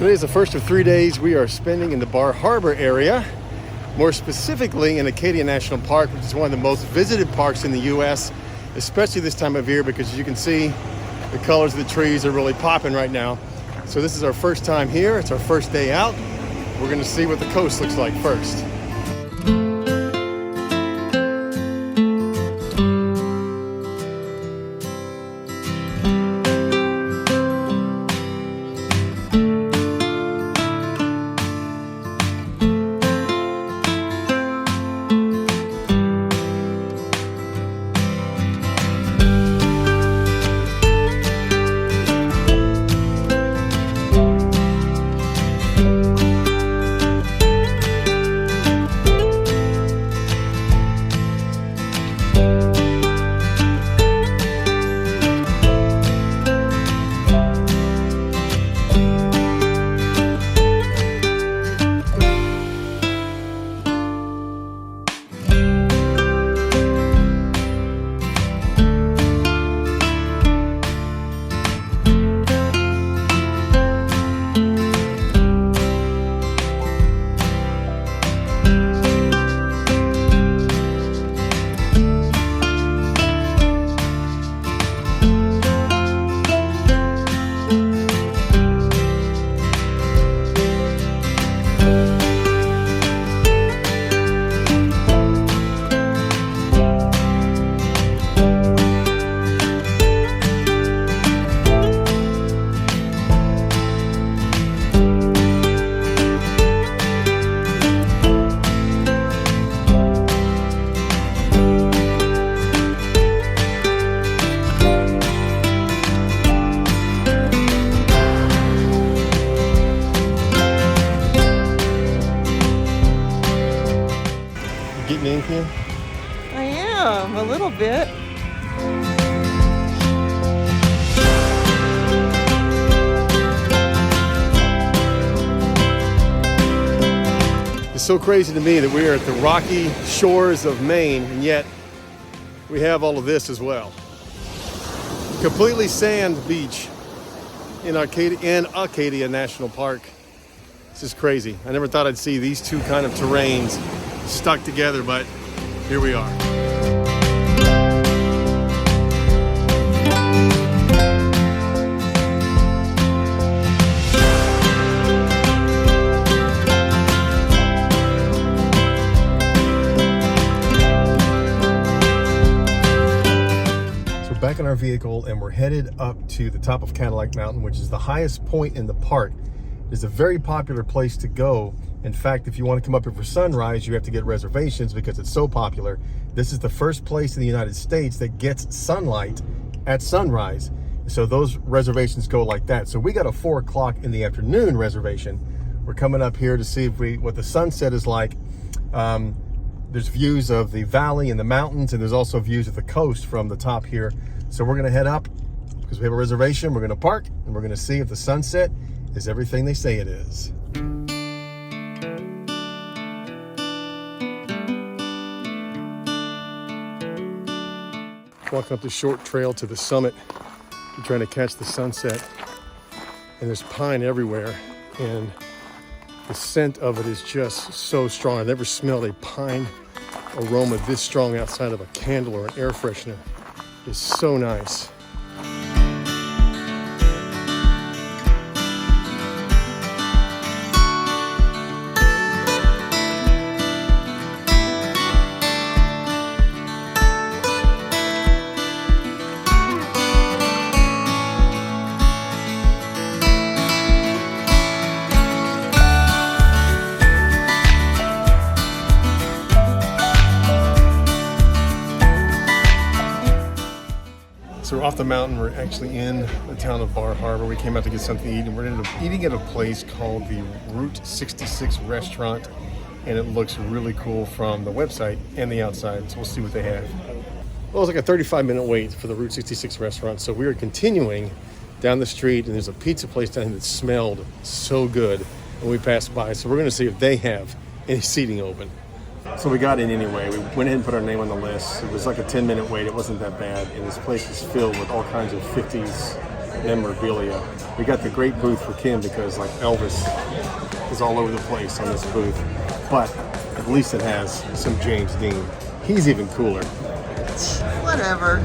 Today is the first of 3 days we are spending in the Bar Harbor area, more specifically in Acadia National Park, which is one of the most visited parks in the U.S., especially this time of year, because as you can see, the colors of the trees are really popping right now. So this is our first time here. It's our first day out. We're going to see what the coast looks like first. Getting in here? I am, a little bit. It's so crazy to me that we are at the rocky shores of Maine, and yet we have all of this as well. Completely sand beach in Acadia National Park. This is crazy. I never thought I'd see these two kind of terrains stuck together, but here we are. So back in our vehicle, and we're headed up to the top of Cadillac Mountain, which is the highest point in the park. It's a very popular place to go. In fact, if you want to come up here for sunrise, you have to get reservations because it's so popular. This is the first place in the United States that gets sunlight at sunrise. So those reservations go like that. So we got a 4 o'clock in the afternoon reservation. We're coming up here to see what the sunset is like. There's views of the valley and the mountains, and there's also views of the coast from the top here. So we're going to head up because we have a reservation. We're going to park and we're going to see if the sunset is everything they say it is. Walking up the short trail to the summit, you're trying to catch the sunset, and there's pine everywhere, and the scent of it is just so strong. I've never smelled a pine aroma this strong outside of a candle or an air freshener. It's so nice. So we're off the mountain. We're actually in the town of Bar Harbor. We came out to get something to eat, and we're ended up eating at a place called the Route 66 restaurant, and it looks really cool from the website and the outside. So we'll see what they have. Well, it's like a 35-minute wait for the Route 66 restaurant. So we are continuing down the street, and there's a pizza place down here that smelled so good when we passed by. So we're going to see if they have any seating open. So we got in anyway. We went ahead and put our name on the list. It was like a 10-minute wait. It wasn't that bad. And this place is filled with all kinds of 50s memorabilia. We got the great booth for Kim because like Elvis is all over the place on this booth, but at least it has some James Dean. He's even cooler. Whatever.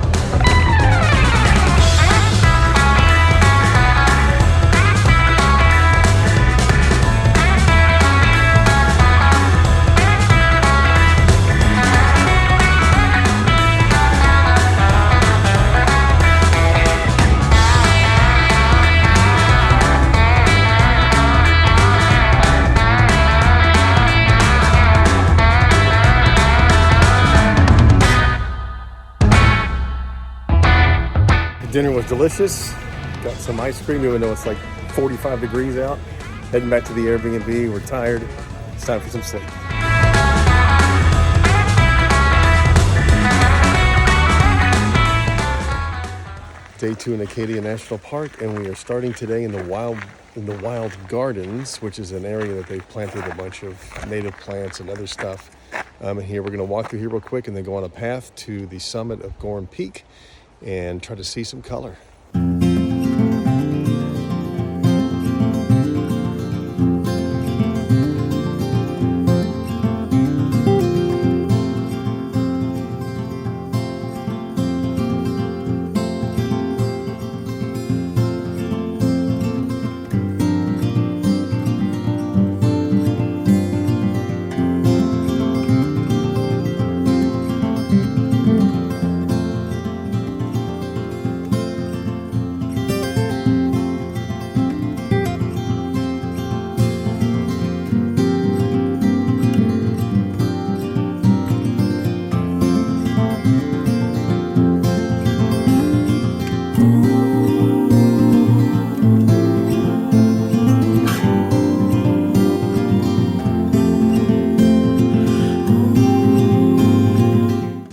Dinner was delicious. Got some ice cream even though it's like 45 degrees out. Heading back to the Airbnb. We're tired. It's time for some sleep. Day 2 in Acadia National Park, and we are starting today in the wild gardens, which is an area that they've planted a bunch of native plants and other stuff. And here we're going to walk through here real quick and then go on a path to the summit of Gorham Peak and try to see some color.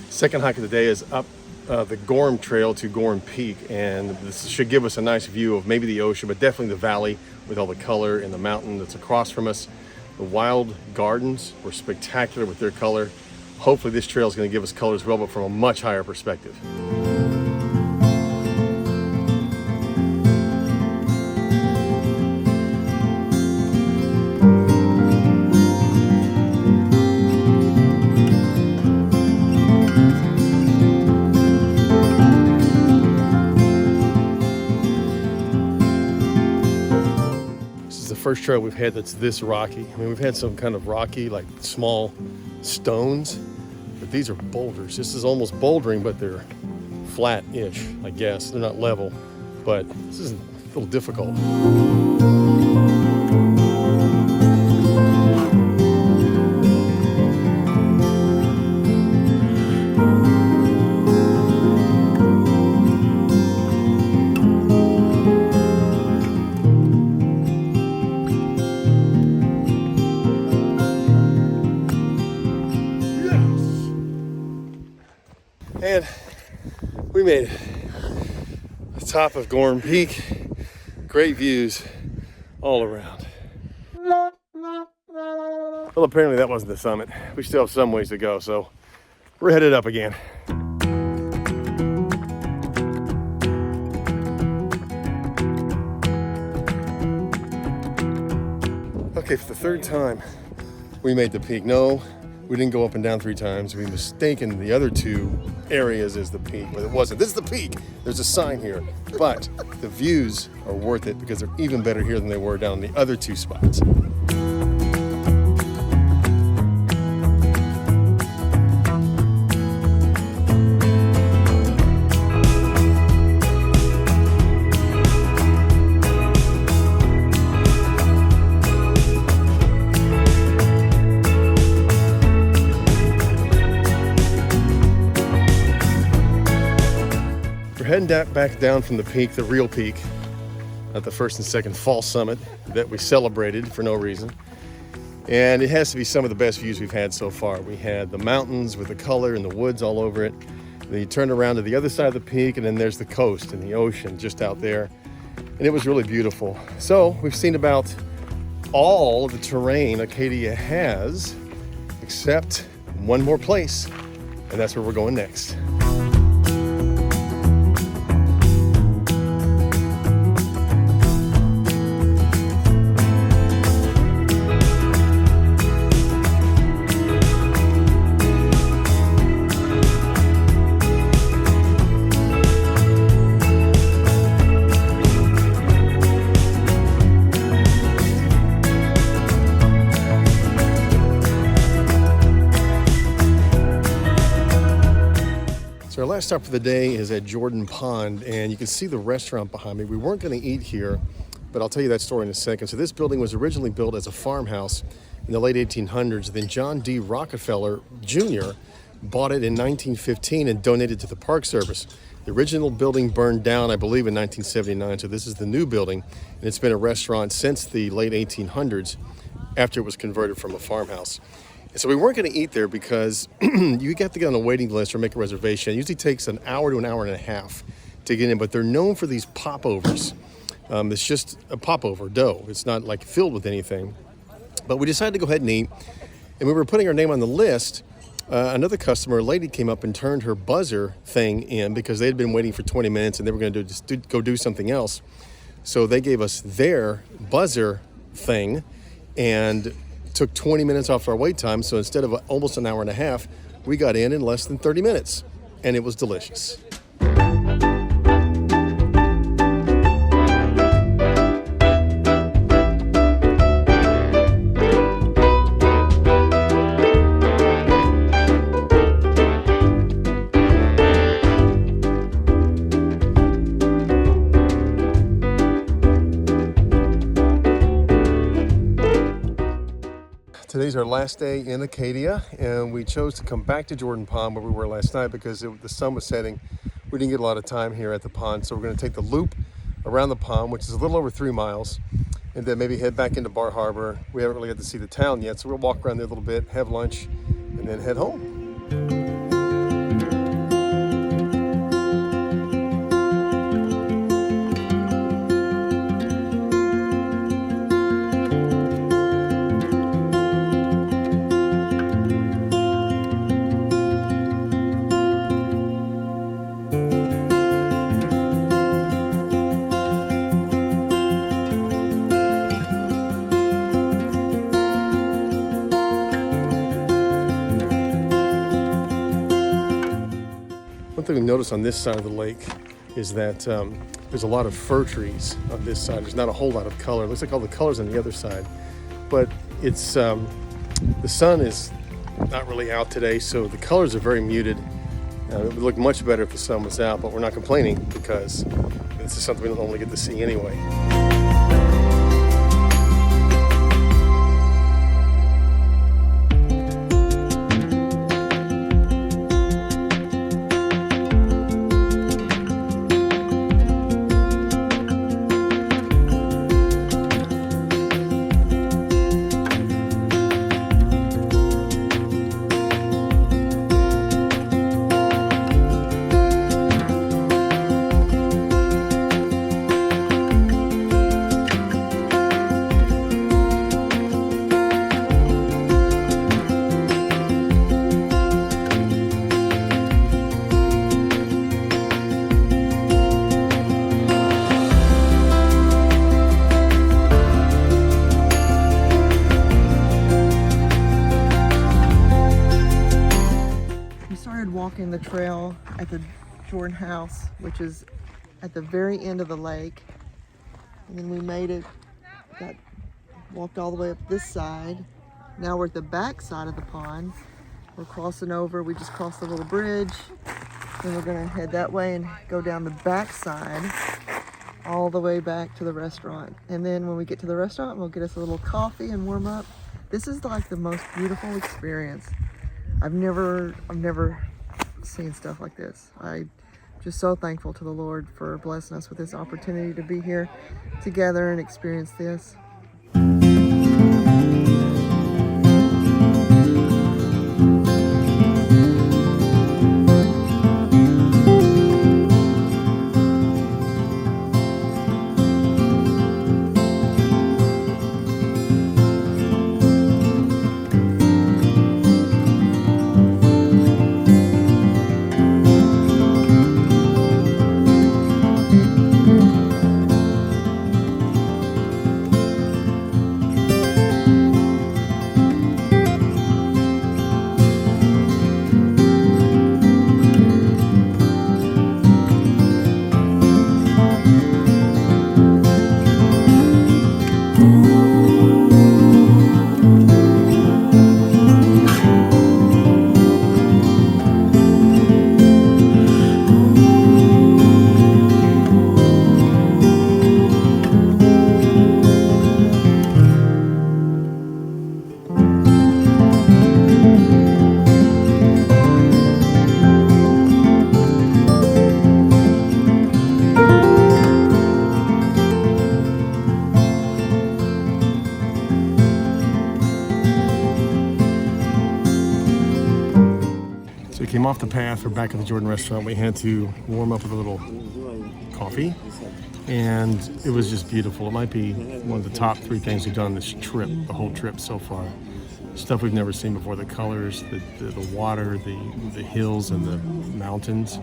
Second hike of the day is up the Gorham Trail to Gorham Peak, and this should give us a nice view of maybe the ocean, but definitely the valley with all the color and the mountain that's across from us. The wild gardens were spectacular with their color. Hopefully this trail is going to give us color as well, but from a much higher perspective. First trail we've had that's this rocky. I mean, we've had some kind of rocky, like small stones, but these are boulders. This is almost bouldering, but they're flat-ish, I guess. They're not level, but this is a little difficult. And we made it. The top of Gorham Peak. Great views all around. Well, apparently that wasn't the summit. We still have some ways to go, so we're headed up again. Okay, for the third time, we made the peak. No, we didn't go up and down 3 times. We mistaken the other 2 areas as the peak, but it wasn't. This is the peak. There's a sign here, but the views are worth it because they're even better here than they were down in the other 2 spots. We're heading back down from the peak, the real peak, at the first and second false summit that we celebrated for no reason. And it has to be some of the best views we've had so far. We had the mountains with the color and the woods all over it. Then you turn around to the other side of the peak, and then there's the coast and the ocean just out there. And it was really beautiful. So we've seen about all of the terrain Acadia has, except one more place, and that's where we're going next. last stop for the day is at Jordan Pond, and you can see the restaurant behind me. We weren't going to eat here, but I'll tell you that story in a second. So this building was originally built as a farmhouse in the late 1800s. Then John D. Rockefeller Jr. bought it in 1915 and donated to the Park Service. The original building burned down, I believe, in 1979, so this is the new building, and it's been a restaurant since the late 1800s after it was converted from a farmhouse. And so we weren't going to eat there because you have to get on a waiting list or make a reservation. It usually takes an hour to an hour and a half to get in, but they're known for these popovers. It's just a popover dough. It's not like filled with anything. But we decided to go ahead and eat, and we were putting our name on the list. Another customer, a lady, came up and turned her buzzer thing in because they had been waiting for 20 minutes and they were going to go do something else. So they gave us their buzzer thing and took 20 minutes off our wait time. So instead of almost an hour and a half, we got in less than 30 minutes, and it was delicious. Today's our last day in Acadia, and we chose to come back to Jordan Pond where we were last night because the sun was setting. We didn't get a lot of time here at the pond, so we're going to take the loop around the pond, which is a little over 3 miles, and then maybe head back into Bar Harbor. We haven't really got to see the town yet, so we'll walk around there a little bit, have lunch, and then head home. One thing we noticed on this side of the lake is that there's a lot of fir trees on this side. There's not a whole lot of color. It looks like all the color's on the other side, but it's the sun is not really out today, so the colors are very muted. It would look much better if the sun was out, but we're not complaining because this is something we don't normally get to see anyway. Walking the trail at the Jordan house, which is at the very end of the lake, and then we made it, walked all the way up this side. Now we're at the back side of the pond. We're crossing over. We just crossed the little bridge, and we're gonna head that way and go down the back side all the way back to the restaurant. And then when we get to the restaurant, we'll get us a little coffee and warm up. This is like the most beautiful experience. I've never seen stuff like this. I'm just so thankful to the Lord for blessing us with this opportunity to be here together and experience this. off the path. We're back at the Jordan restaurant. We had to warm up with a little coffee, and it was just beautiful. It might be one of the top 3 things we've done this trip, the whole trip so far. Stuff we've never seen before, the colors, the water, the hills and the mountains.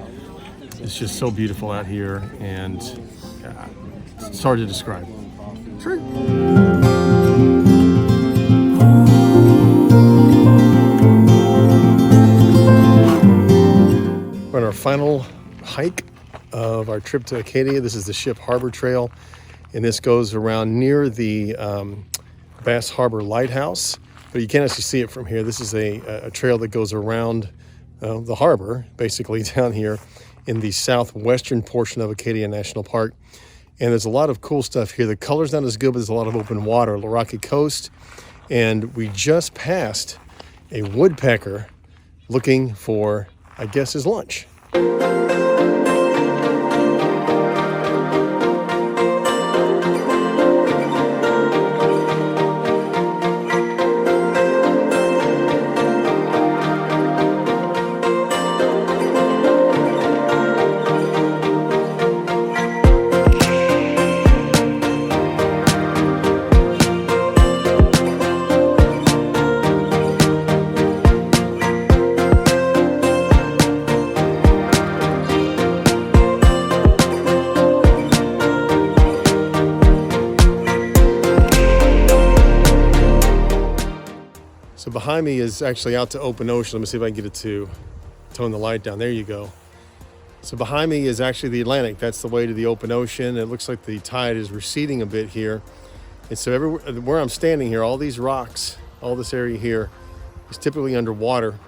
It's just so beautiful out here, and it's hard to describe. Sure. We're on our final hike of our trip to Acadia. This is the Ship Harbor Trail, and this goes around near the Bass Harbor Lighthouse, but you can't actually see it from here. This is a trail that goes around the harbor, basically down here in the southwestern portion of Acadia National Park. And there's a lot of cool stuff here. The color's not as good, but there's a lot of open water, the rocky coast. And we just passed a woodpecker looking for, I guess, his lunch. So behind me is actually out to open ocean. Let me see if I can get it to tone the light down. There you go. So behind me is actually the Atlantic. That's the way to the open ocean. It looks like the tide is receding a bit here. And so everywhere where I'm standing here, all these rocks, all this area here is typically underwater.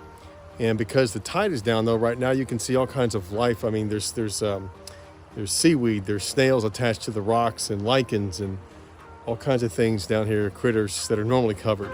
And because the tide is down though, right now you can see all kinds of life. I mean, there's seaweed, there's snails attached to the rocks and lichens and all kinds of things down here, critters that are normally covered.